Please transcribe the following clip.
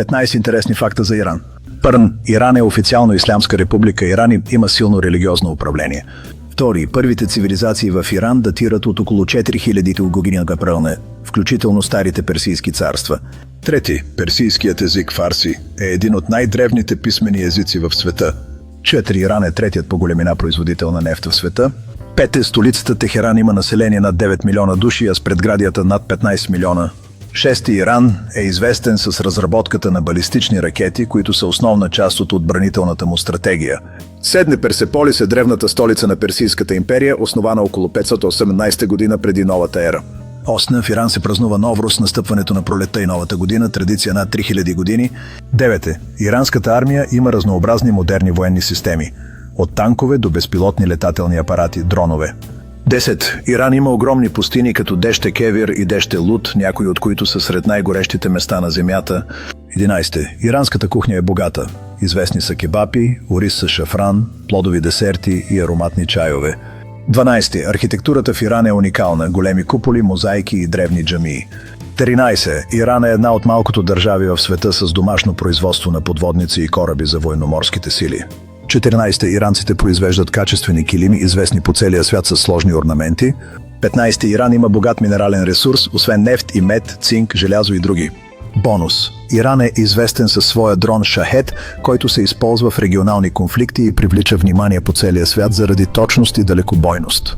15 интересни факта за Иран. Първо, Иран е официално ислямска република. Иран има силно религиозно управление. Втори, първите цивилизации в Иран датират от около 4000 години на включително старите персийски царства. Трети, персийският език фарси е един от най-древните писмени езици в света. 4. Иран е третият по големина производител на нефт в света. 5. Столицата Техеран има население над 9 милиона души, а с предградията над 15 милиона. 6. Иран е известен с разработката на балистични ракети, които са основна част от отбранителната му стратегия. 7. Персеполис е древната столица на Персийската империя, основана около 518 година преди новата ера. 8. В Иран се празнува Новрус, настъпването на пролетта и новата година, традиция над 3000 години. 9. Иранската армия има разнообразни модерни военни системи, от танкове до безпилотни летателни апарати, дронове. 10. Иран има огромни пустини като Деште Кевир и Деште Лут, някои от които са сред най-горещите места на земята. 11. Иранската кухня е богата. Известни са кебапи, ориз с шафран, плодови десерти и ароматни чайове. 12. Архитектурата в Иран е уникална, големи куполи, мозайки и древни джамии. 13. Иран е една от малкото държави в света с домашно производство на подводници и кораби за военноморските сили. 14. Иранците произвеждат качествени килими, известни по целия свят с сложни орнаменти. 15. Иран има богат минерален ресурс, освен нефт и мед, цинк, желязо и други. Бонус. Иран е известен със своя дрон Шахед, който се използва в регионални конфликти и привлича внимание по целия свят заради точност и далекобойност.